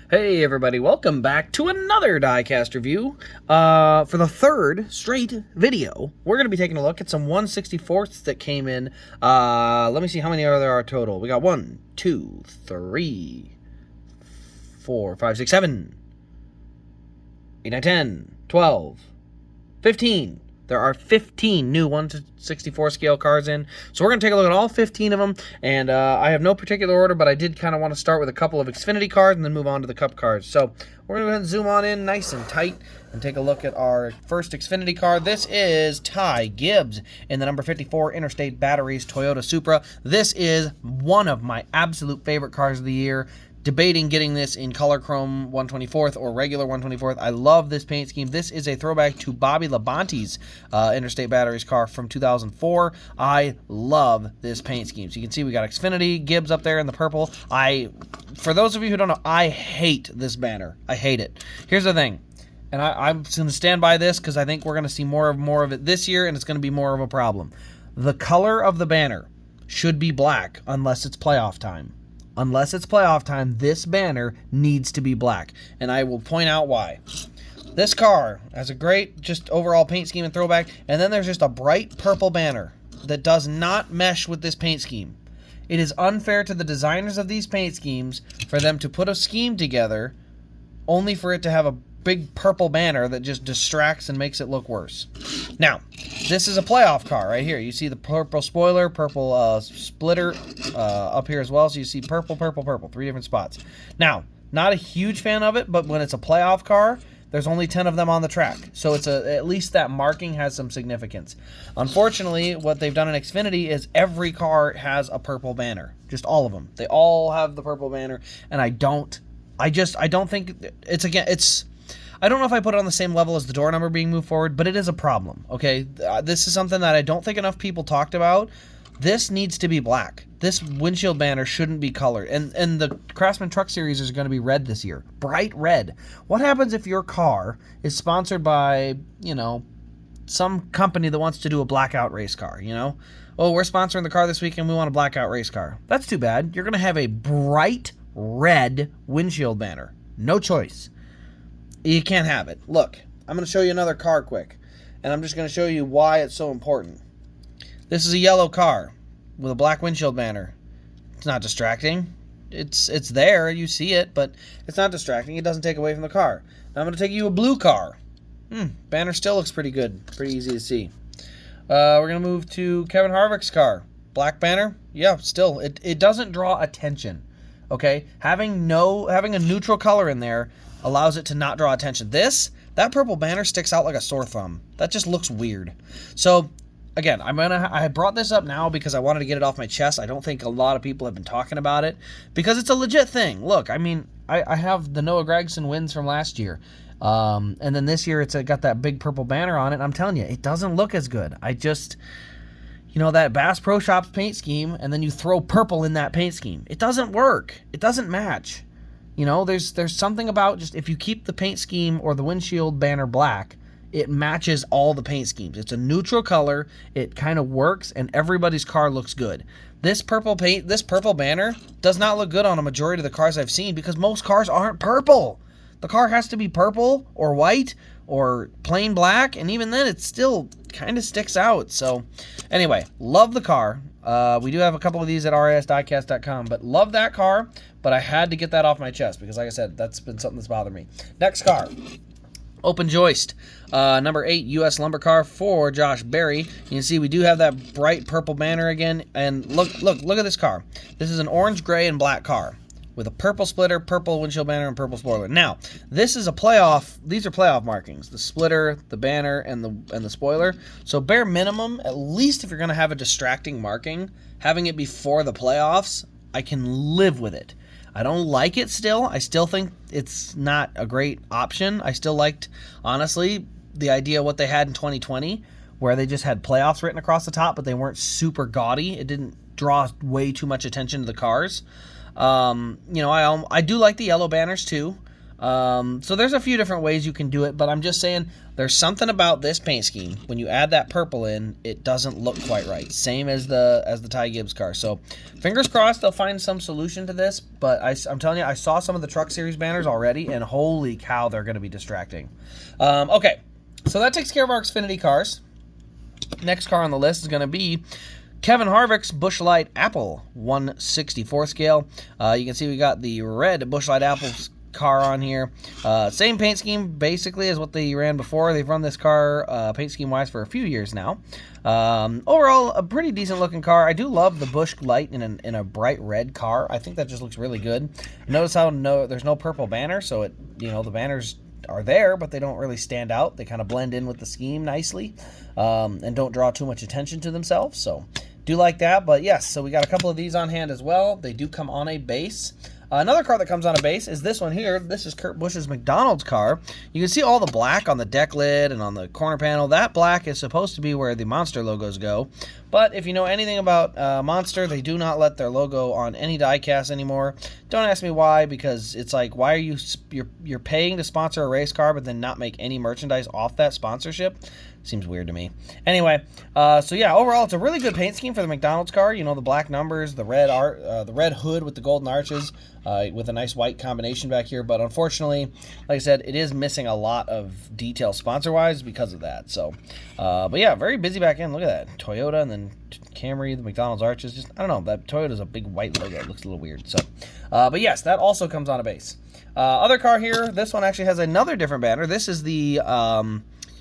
Hey everybody, welcome back to another Diecast review. For the third straight video, we're going to be taking a look at some 1/64ths that came in. Let me see how many there are total. We got 1, 2, 3, 4, 5, 6, 7, 8, 9, 10, 12, 15. There are 15 new 1/64 scale cards in. So we're going to take a look at all 15 of them. And I have no particular order, but I did kind of want to start with a couple of Xfinity cards and then move on to the Cup cards. So we're going to go ahead and zoom on in nice and tight and take a look at our first Xfinity card. This is Ty Gibbs in the number 54 Interstate Batteries Toyota Supra. This is one of my absolute favorite cars of the year. Debating getting this in color chrome 1/24th or regular 1/24th. I love this paint scheme. This is a throwback to Bobby Labonte's Interstate Batteries car from 2004. I love this paint scheme. So you can see we got Xfinity, Gibbs up there in the purple. For those of you who don't know, I hate this banner. I hate it. Here's the thing, and I'm going to stand by this because I think we're going to see more of it this year, and it's going to be more of a problem. The color of the banner should be black unless it's playoff time. Unless it's playoff time, this banner needs to be black, and I will point out why. This car has a great just overall paint scheme and throwback, and then there's just a bright purple banner that does not mesh with this paint scheme. It is unfair to the designers of these paint schemes for them to put a scheme together only for it to have a big purple banner that just distracts and makes it look worse. Now, this is a playoff car right here. You see the purple spoiler, purple splitter up here as well. So you see purple, purple, purple, 3 different spots. Now, not a huge fan of it, but when it's a playoff car, there's only 10 of them on the track. So it's at least that marking has some significance. Unfortunately, what they've done in Xfinity is every car has a purple banner. Just all of them. They all have the purple banner, and I don't think I don't know if I put it on the same level as the door number being moved forward, but it is a problem, okay? This is something that I don't think enough people talked about. This needs to be black. This windshield banner shouldn't be colored. And the Craftsman Truck Series is going to be red this year. Bright red. What happens if your car is sponsored by, some company that wants to do a blackout race car, Oh, we're sponsoring the car this week and we want a blackout race car. That's too bad. You're going to have a bright red windshield banner. No choice. You can't have it. Look, I'm going to show you another car quick, and I'm just going to show you why it's so important. This is a yellow car with a black windshield banner. It's not distracting. It's there. You see it, but it's not distracting. It doesn't take away from the car. Now I'm going to take you a blue car. Banner still looks pretty good. Pretty easy to see. We're going to move to Kevin Harvick's car. Black banner. Yeah, still. It doesn't draw attention. Okay? Having a neutral color in there allows it to not draw attention. That purple banner sticks out like a sore thumb. That just looks weird. So, again, I brought this up now because I wanted to get it off my chest. I don't think a lot of people have been talking about it because it's a legit thing. Look, I have the Noah Gragson wins from last year. And then this year it's got that big purple banner on it. And I'm telling you, it doesn't look as good. That Bass Pro Shops paint scheme, and then you throw purple in that paint scheme. It doesn't work. It doesn't match. There's something about just if you keep the paint scheme or the windshield banner black, it matches all the paint schemes. It's a neutral color. It kind of works, and everybody's car looks good. This purple banner does not look good on a majority of the cars I've seen because most cars aren't purple. The car has to be purple or white or plain black, and even then it still kind of sticks out. So anyway, love the car. We do have a couple of these at rasdiecast.com, but love that car. But I had to get that off my chest because, like I said, that's been something that's bothered me. Next car, open joist, number 8 U.S. Lumber car for Josh Berry. You can see we do have that bright purple banner again, and look at this car. This is an orange, gray, and black car with a purple splitter, purple windshield banner, and purple spoiler. Now, this is a playoff. These are playoff markings: the splitter, the banner, and the spoiler. So, bare minimum, at least if you're going to have a distracting marking, having it before the playoffs, I can live with it. I don't like it still. I still think it's not a great option. I still liked, honestly, the idea of what they had in 2020, where they just had playoffs written across the top, but they weren't super gaudy. It didn't draw way too much attention to the cars. I do like the yellow banners too. So there's a few different ways you can do it, but I'm just saying there's something about this paint scheme. When you add that purple in, it doesn't look quite right. Same as the Ty Gibbs car. So fingers crossed they'll find some solution to this, but I'm telling you, I saw some of the Truck Series banners already, and holy cow, they're going to be distracting. Okay, so that takes care of our Xfinity cars. Next car on the list is going to be Kevin Harvick's Busch Light Apple 1/64 scale. You can see we got the red Busch Light Apple car on here. Same paint scheme basically as what they ran before. They've run this car paint scheme wise for a few years now. Overall, a pretty decent looking car. I do love the Busch Light in a bright red car. I think that just looks really good. Notice how there's no purple banner, so the banners are there, but they don't really stand out. They kind of blend in with the scheme nicely, and don't draw too much attention to themselves. So do like that. But yes, so we got a couple of these on hand as well. They do come on a base. Another car that comes on a base is this one here. This is Kurt Busch's McDonald's car. You can see all the black on the deck lid and on the corner panel. That black is supposed to be where the Monster logos go. But if you know anything about Monster, they do not let their logo on any diecast anymore. Don't ask me why, because it's like, why are you're paying to sponsor a race car but then not make any merchandise off that sponsorship? Seems weird to me. Anyway, so yeah, overall, it's a really good paint scheme for the McDonald's car. The black numbers, the red hood with the golden arches, with a nice white combination back here. But unfortunately, like I said, it is missing a lot of detail sponsor-wise because of that. So, but yeah, very busy back end. Look at that, Toyota and then Camry, the McDonald's arches. Just, I don't know, that Toyota's a big white logo. It looks a little weird. So, but yes, that also comes on a base. Other car here, this one actually has another different banner. This is the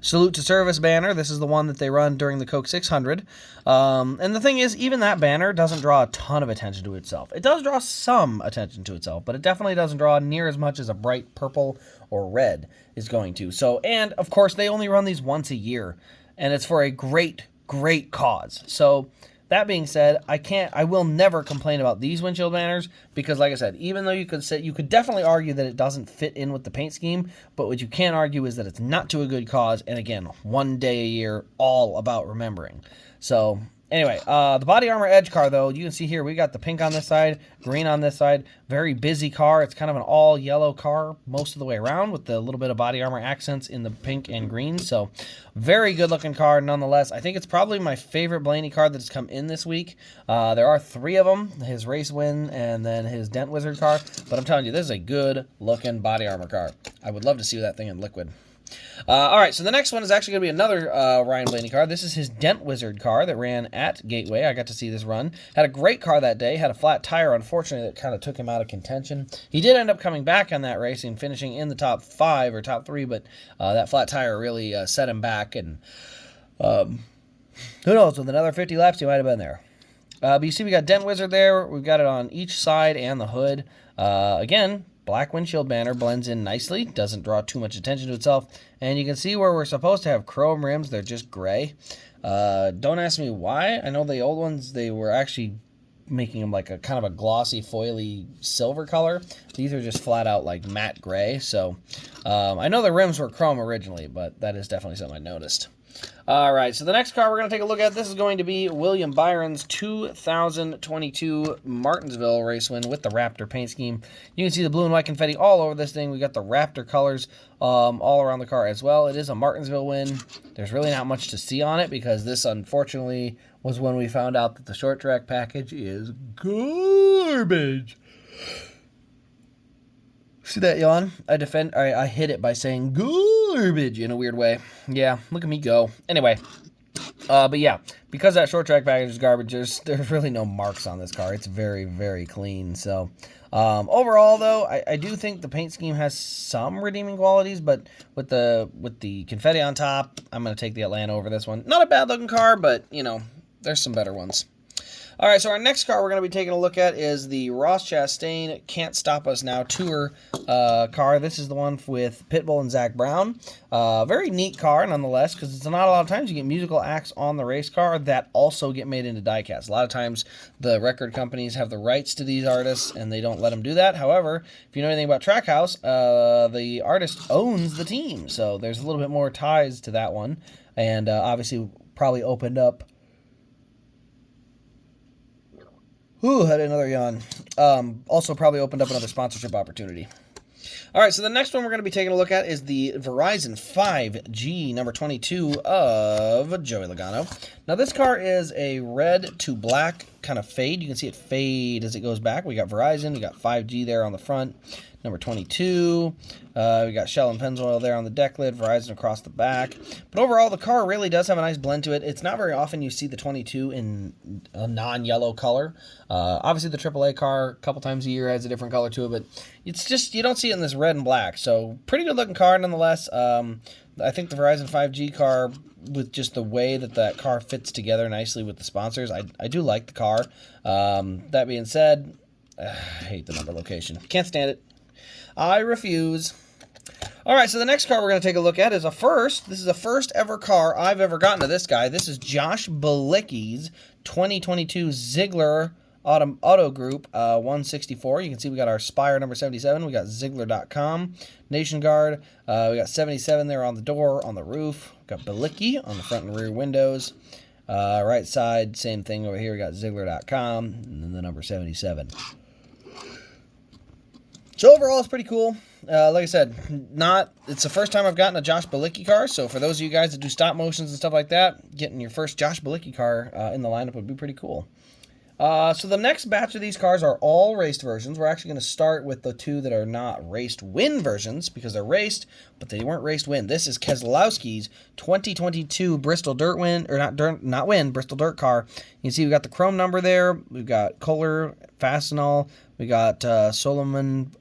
Salute to Service banner. This is the one that they run during the Coke 600. And the thing is, even that banner doesn't draw a ton of attention to itself. It does draw some attention to itself, but it definitely doesn't draw near as much as a bright purple or red is going to. So, and of course, they only run these once a year, and it's for a great, great cause. So, that being said, I will never complain about these windshield banners because, like I said, even though you could definitely argue that it doesn't fit in with the paint scheme, but what you can't argue is that it's not to a good cause, and again, one day a year, all about remembering. So, anyway, the body armor edge car, though, you can see here, we got the pink on this side, green on this side, very busy car. It's kind of an all yellow car most of the way around with the little bit of body armor accents in the pink and green. So, very good looking car nonetheless. I think it's probably my favorite Blaney car that's come in this week. There are 3 of them, his race win and then his Dent Wizard car. But I'm telling you, this is a good looking body armor car. I would love to see that thing in liquid. All right, so the next one is actually going to be another Ryan Blaney car. This is his Dent Wizard car that ran at Gateway. I got to see this run. Had a great car that day. Had a flat tire, unfortunately, that kind of took him out of contention. He did end up coming back on that race and finishing in the top 5 or top 3, but that flat tire really set him back. And who knows, with another 50 laps, he might have been there. But you see we got Dent Wizard there. We've got it on each side and the hood. Again, black windshield banner blends in nicely, doesn't draw too much attention to itself, and you can see where we're supposed to have chrome rims, they're just gray. Don't ask me why. I know the old ones, they were actually making them like a kind of a glossy, foily silver color. These are just flat out like matte gray, so I know the rims were chrome originally, but that is definitely something I noticed. All right, so the next car we're going to take a look at, this is going to be William Byron's 2022 Martinsville race win with the Raptor paint scheme. You can see the blue and white confetti all over this thing. We got the Raptor colors all around the car as well. It is a Martinsville win. There's really not much to see on it because this, unfortunately, was when we found out that the short track package is garbage. See that yawn? I hit it by saying garbage in a weird way. Yeah, look at me go. Anyway, but yeah, because that short track package is garbage, there's really no marks on this car. It's very, very clean. So, overall though, I do think the paint scheme has some redeeming qualities, but with the confetti on top, I'm gonna take the Atlanta over this one. Not a bad looking car, but there's some better ones. All right, so our next car we're going to be taking a look at is the Ross Chastain Can't Stop Us Now Tour car. This is the one with Pitbull and Zach Brown. Very neat car, nonetheless, because it's not a lot of times you get musical acts on the race car that also get made into diecast. A lot of times the record companies have the rights to these artists, and they don't let them do that. However, if you know anything about Trackhouse, the artist owns the team, so there's a little bit more ties to that one, and obviously probably opened up. Ooh, had another yawn. Also probably opened up another sponsorship opportunity. All right, so the next one we're going to be taking a look at is the Verizon 5G number 22 of Joey Logano. Now, this car is a red to black kind of fade. You can see it fade as it goes back. We got Verizon. We got 5G there on the front. Number 22. We got Shell and Pennzoil there on the deck lid. Verizon across the back. But overall, the car really does have a nice blend to it. It's not very often you see the 22 in a non-yellow color. Obviously, the AAA car a couple times a year has a different color to it, but it's just you don't see it in this red and black. So pretty good looking car nonetheless. I think the Verizon 5G car, with just the way that car fits together nicely with the sponsors, I do like the car. That being said, I hate the number location. Can't stand it. I refuse. All right, so the next car we're going to take a look at is a first. This is the first ever car I've ever gotten to this guy. This is Josh Bilicki's 2022 Ziegler Auto Group 164. You can see we got our Spire number 77. We got Ziegler.com, Nation Guard. We got 77 there on the door, on the roof. We got Bilicki on the front and rear windows. Right side, same thing over here. We got Ziegler.com and then the number 77. So overall, it's pretty cool. Like I said, it's the first time I've gotten a Josh Bilicki car, so for those of you guys that do stop motions and stuff like that, getting your first Josh Bilicki car in the lineup would be pretty cool. So the next batch of these cars are all raced versions. We're actually going to start with the two that are not raced win versions, because they're raced, but they weren't raced win. This is Keselowski's 2022 Bristol Dirt win, or not win, Bristol Dirt car. You can see we got the chrome number there. We've got Kohler, Fastenal. We got Solomon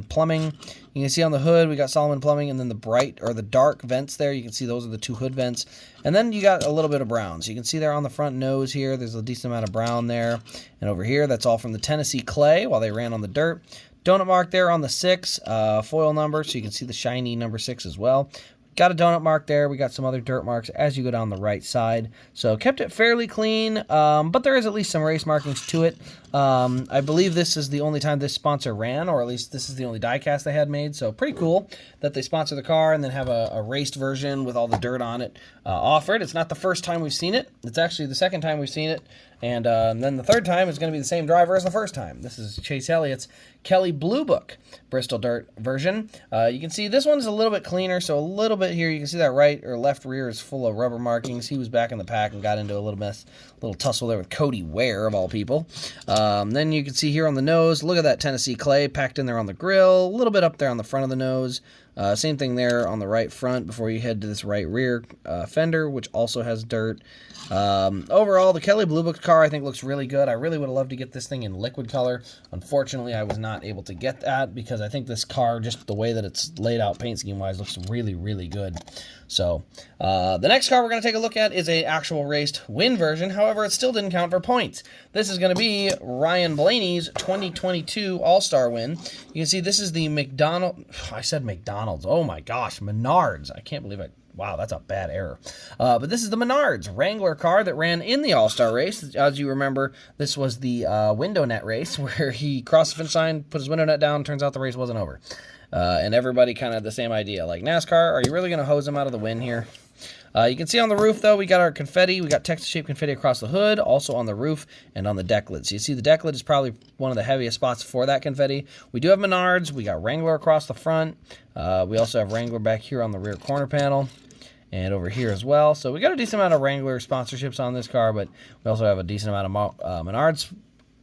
Plumbing. You can see on the hood, we got Solomon Plumbing, and then the bright or the dark vents there. You can see those are the two hood vents. And then you got a little bit of brown. So you can see there on the front nose here, there's a decent amount of brown there. And over here, that's all from the Tennessee clay while they ran on the dirt. Donut mark there on the 6, foil number, so you can see the shiny number 6 as well. Got a donut mark there. We got some other dirt marks as you go down the right side. So kept it fairly clean, but there is at least some race markings to it. I believe this is the only time this sponsor ran, or at least this is the only diecast they had made. So pretty cool that they sponsor the car and then have a raced version with all the dirt on it offered. It's not the first time we've seen it. It's actually the second time we've seen it. And then the third time is going to be the same driver as the first time. This is Chase Elliott's Kelly Blue Book Bristol Dirt version. You can see this one's a little bit cleaner, so a little bit here. You can see that right or left rear is full of rubber markings. He was back in the pack and got into a little tussle there with Cody Ware, of all people. Then you can see here on the nose, look at that Tennessee clay packed in there on the grill, a little bit up there on the front of the nose. Same thing there on the right front before you head to this right rear fender, which also has dirt. Overall, the Kelly Blue Book car I think looks really good. I really would have loved to get this thing in liquid color. Unfortunately, I was not able to get that because I think this car, just the way that it's laid out paint scheme wise, looks really, really good. So the next car we're going to take a look at is a actual raced win version. However, it still didn't count for points. This is going to be Ryan Blaney's 2022 All-Star win. You can see this is the I said McDonald's. Oh my gosh, Menards. I can't believe wow, that's a bad error. But this is the Menards Wrangler car that ran in the All-Star race. As you remember, this was the window net race where he crossed the finish line, put his window net down, turns out the race wasn't over. And everybody kind of had the same idea. Like, NASCAR, are you really going to hose him out of the win here? You can see on the roof, though, we got our confetti. We got Texas-shaped confetti across the hood, also on the roof and on the deck lid. So you see the deck lid is probably one of the heaviest spots for that confetti. We do have Menards. We got Wrangler across the front. We also have Wrangler back here on the rear corner panel and over here as well. So we got a decent amount of Wrangler sponsorships on this car, but we also have a decent amount of Menards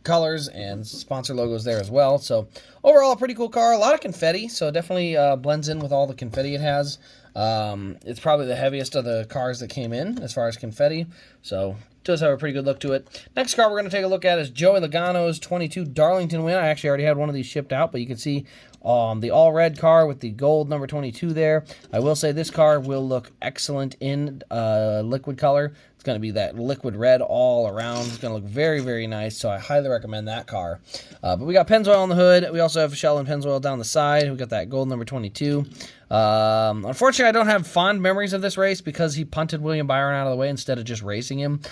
colors and sponsor logos there as well. So overall, a pretty cool car. A lot of confetti, so it definitely blends in with all the confetti it has. It's probably the heaviest of the cars that came in as far as confetti, so it does have a pretty good look to it. Next car we're going to take a look at is Joey Logano's 22 Darlington win. I actually already had one of these shipped out, but you can see the all-red car with the gold number 22 there. I will say this car will look excellent in liquid color. It's going to be that liquid red all around. It's going to look very, very nice, so I highly recommend that car. But we got Pennzoil on the hood. We also have Shell and Pennzoil down the side. We got that gold number 22. Unfortunately, I don't have fond memories of this race because he punted William Byron out of the way instead of just racing him.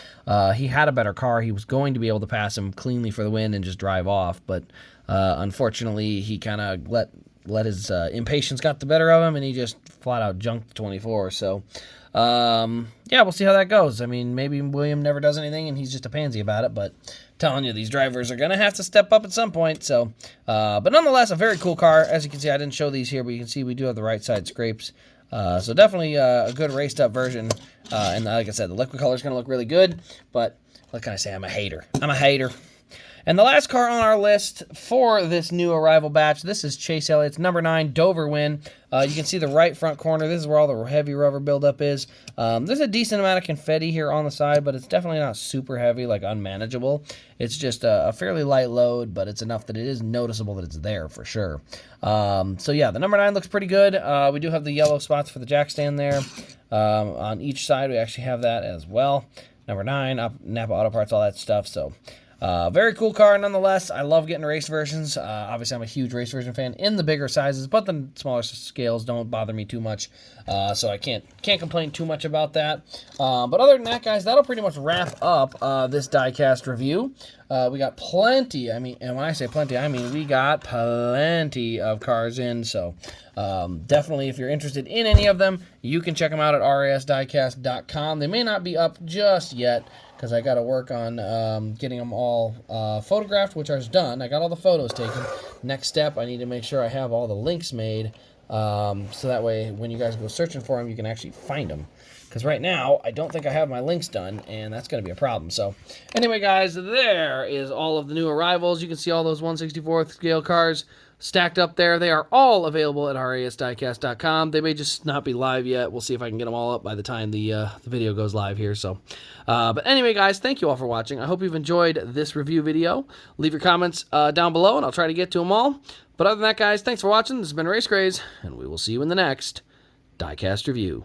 He had a better car. He was going to be able to pass him cleanly for the win and just drive off, but unfortunately, he kind of let his impatience got the better of him, and he just flat out junked the 24. So, yeah, we'll see how that goes. I mean, maybe William never does anything, and he's just a pansy about it, but telling you, these drivers are going to have to step up at some point. So, but nonetheless, a very cool car. As you can see, I didn't show these here, but you can see we do have the right side scrapes. So definitely a good raced up version. And like I said, the liquid color is going to look really good. But what can I say? I'm a hater. I'm a hater. And the last car on our list for this new arrival batch, this is Chase Elliott's number 9 Dover win. You can see the right front corner. This is where all the heavy rubber buildup is. There's a decent amount of confetti here on the side, but it's definitely not super heavy, like unmanageable. It's just a fairly light load, but it's enough that it is noticeable that it's there for sure. So yeah, the number 9 looks pretty good. We do have the yellow spots for the jack stand there. On each side, we actually have that as well. Number 9, Napa Auto Parts, all that stuff. So very cool car nonetheless. I love getting race versions. Obviously, I'm a huge race version fan in the bigger sizes, but the smaller scales don't bother me too much. So I can't complain too much about that. But other than that, guys, that'll pretty much wrap up this diecast review. We got plenty. I mean, and when I say plenty, I mean we got plenty of cars in. So definitely, if you're interested in any of them, you can check them out at rasdiecast.com. They may not be up just yet, because I got to work on getting them all photographed, which is done. I got all the photos taken. Next step, I need to make sure I have all the links made, so that way when you guys go searching for them, you can actually find them. Because right now, I don't think I have my links done, and that's going to be a problem. So anyway, guys, there is all of the new arrivals. You can see all those 1/64th scale cars stacked up there. They are all available at rasdiecast.com. They may just not be live yet. We'll see if I can get them all up by the time the video goes live here. So, but anyway, guys, thank you all for watching. I hope you've enjoyed this review video. Leave your comments down below, and I'll try to get to them all. But other than that, guys, thanks for watching. This has been Race Craze, and we will see you in the next Diecast review.